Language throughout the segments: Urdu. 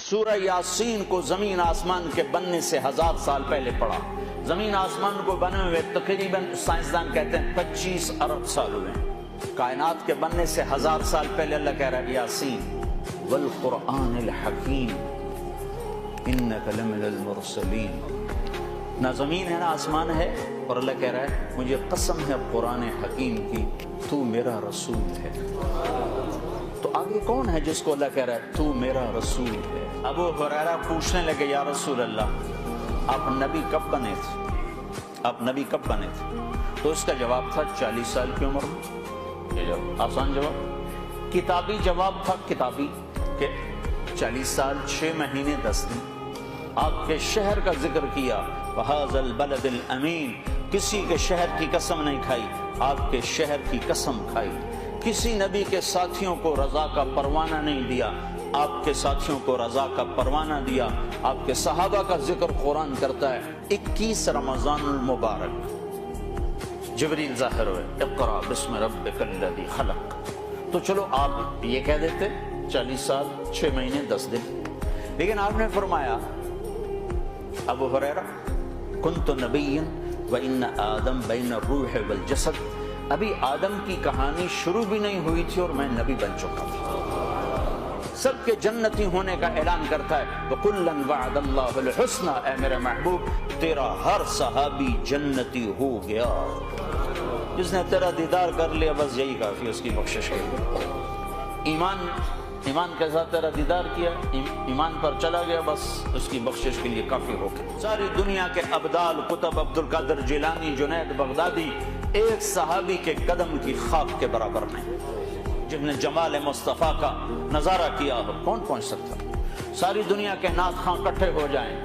سورہ یاسین کو زمین آسمان کے بننے سے 1000 سال پہلے پڑھا. زمین آسمان کو بنے ہوئے تقریباً سائنسدان کہتے ہیں 25 ارب سال ہوئے. کائنات کے بننے سے 1000 سال پہلے اللہ کہہ رہا ہے یاسین والقرآن الحکیم انک لمن المرسلین. نہ زمین ہے نہ آسمان ہے اور اللہ کہہ رہا ہے مجھے قسم ہے قرآن حکیم کی تو میرا رسول ہے. تو آگے کون ہے جس کو اللہ کہہ رہا ہے تو میرا رسول ہے؟ ابو ہریرہ پوچھنے لگے یا رسول اللہ آپ نبی کب بنے تھے؟ آپ نبی کب بنے تھے؟ تو اس کا جواب تھا 40 سال کی عمر میں. یہ جواب آسان جواب. کتابی جواب تھا کتابی کہ 40 سال 6 مہینے 10 دن. آپ کے شہر کا ذکر کیا وَهَذَا الْبَلَدِ الْأَمِينَ. کسی کے شہر کی قسم نہیں کھائی، آپ کے شہر کی قسم کھائی. کسی نبی کے ساتھیوں کو رضا کا پروانہ نہیں دیا، آپ کے ساتھیوں کو رضا کا پروانہ دیا. آپ کے صحابہ کا ذکر قرآن کرتا ہے. 21 رمضان المبارک جبریل ظاہر ہوئے اقرأ بسم ربک الذی خلق. تو چلو آپ یہ کہہ دیتے 40 سال 6 مہینے 10 دن. لیکن آپ نے فرمایا ابو ہریرہ کنت نبیا وان آدم بین الروح والجسد. ابھی آدم کی کہانی شروع بھی نہیں ہوئی تھی اور میں نبی بن چکا تھا. سب کے جنتی ہونے کا اعلان کرتا ہے وَكُلًّا وَعَدَ اللَّهُ الْحُسْنَى. اے میرے محبوب تیرا ہر صحابی جنتی ہو گیا. جس نے تیرا دیدار کر لیا بس یہی کافی اس کی بخشش ہے. ایمان کے ساتھ تیرا دیدار کیا، ایمان پر چلا گیا، بس اس کی بخشش کے لیے کافی ہو گیا. ساری دنیا کے ابدال قطب عبد القادر جیلانی جنید بغدادی ایک صحابی کے قدم کی خاک کے برابر نہیں. جس نے جمال مصطفیٰ کا نظارہ کیا ہو کون پہنچ سکتا؟ ساری دنیا کے نعت خواں اکٹھے ہو جائیں،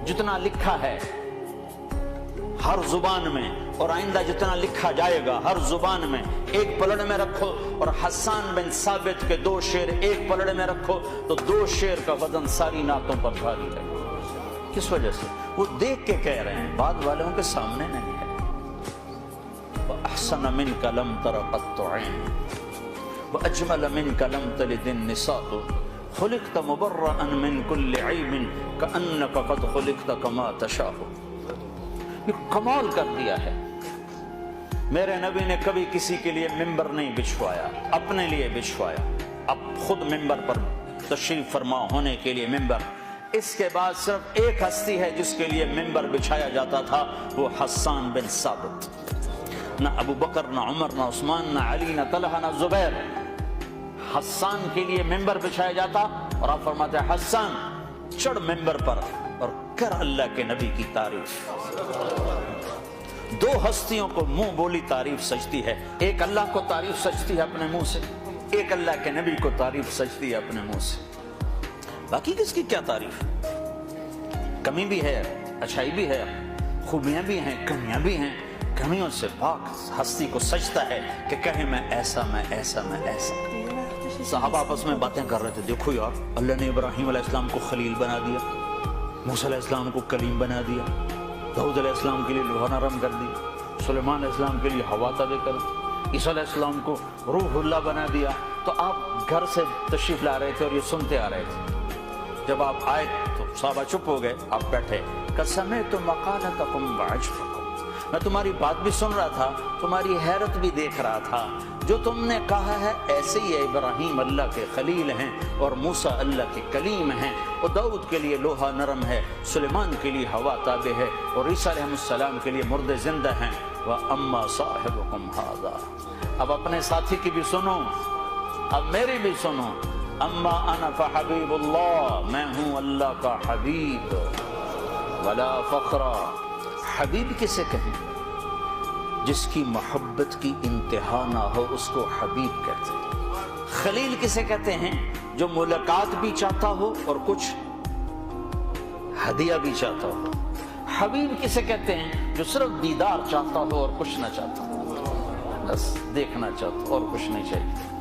جتنا لکھا ہے ہر زبان میں اور آئندہ جتنا لکھا جائے گا ہر زبان میں ایک پلڑے میں رکھو اور حسان بن ثابت کے 2 شعر ایک پلڑے میں رکھو تو 2 شعر کا وزن ساری نعتوں پر بھاری ہے. کس وجہ سے؟ وہ دیکھ کے کہہ رہے ہیں، بعد والوں کے سامنے نہیں ہے. وَأَحْسَنَ مِنْكَ لَمْ تَرَ قَطُّ عَيْنٌ وَأَجْمَلَ مِنْكَ لَمْ تَلِدِ النِّسَاءُ خُلِقْتَ مُبَرَّأً مِنْ كُلِّ عَيْبٍ كَأَنَّكَ قَدْ خُلِقْتَ كَمَا تَشَاءُ. یہ کمال کر دیا ہے. میرے نبی نے کبھی کسی کے لیے ممبر نہیں بچھوایا، اپنے لیے بچھوایا. اب خود ممبر پر تشریف فرما ہونے کے لیے ممبر. اس کے بعد صرف ایک ہستی ہے جس کے لیے ممبر بچھایا جاتا تھا، وہ حسان بن ثابت. نہ ابو بکر نہ عمر نہ عثمان نہ علی نہ طلحہ نہ زبیر. حسان کے لیے ممبر بچھایا جاتا اور آپ فرماتے ہیں حسان چڑھ ممبر پر اور کر اللہ کے نبی کی تعریف. 2 ہستیوں کو منہ بولی تعریف سجتی ہے. ایک اللہ کو تعریف سجتی ہے اپنے منہ سے، ایک اللہ کے نبی کو تعریف سجتی ہے اپنے منہ سے. باقی کس کی کیا تعریف؟ کمی بھی ہے، اچھائی بھی ہے، خوبیاں بھی ہیں، کمیاں بھی ہیں. کمیوں سے پاک ہستی کو سجتا ہے کہ کہے میں ایسا میں ایسا میں ایسا. صحابہ آپس میں باتیں کر رہے تھے، دیکھو یار اللہ نے ابراہیم علیہ السلام کو خلیل بنا دیا، موسیٰ علیہ السلام کو کلیم بنا دیا، داؤد علیہ السلام کے لیے لوہا نرم کر دی، سلیمان علیہ السلام کے لیے ہوا تابع کر دی، عیسیٰ علیہ السلام کو روح اللہ بنا دیا. تو آپ گھر سے تشریف لا رہے تھے اور یہ سنتے آ رہے تھے. جب آپ آئے تو صحابہ چپ ہو گئے، آپ بیٹھے. سَمِعْتُ مَقَالَتَكُمْ وَعَجْبَكُمْ. میں تمہاری بات بھی سن رہا تھا، تمہاری حیرت بھی دیکھ رہا تھا. جو تم نے کہا ہے ایسے ہی ابراہیم اللہ کے خلیل ہیں اور موسیٰ اللہ کے کلیم ہیں، اور داؤد کے لیے لوہا نرم ہے، سلیمان کے لیے ہوا تابع ہے، اور عیسیٰ علیہ السلام کے لیے مردے زندہ ہیں. وَأَمَّا صَاحِبُكُمْ هَذَا. اب اپنے ساتھی کی بھی سنو، اب میری بھی سنو. اما انا فحبیب اللہ، میں ہوں اللہ کا حبیب. ولا فخر. حبیب کسے کہیں؟ جس کی محبت کی انتہا نہ ہو اس کو حبیب کہتے ہیں. خلیل کسے کہتے ہیں؟ جو ملاقات بھی چاہتا ہو اور کچھ ہدیہ بھی چاہتا ہو. حبیب کسے کہتے ہیں؟ جو صرف دیدار چاہتا ہو اور کچھ نہ چاہتا ہو، بس دیکھنا چاہتا ہو اور کچھ نہیں چاہیے.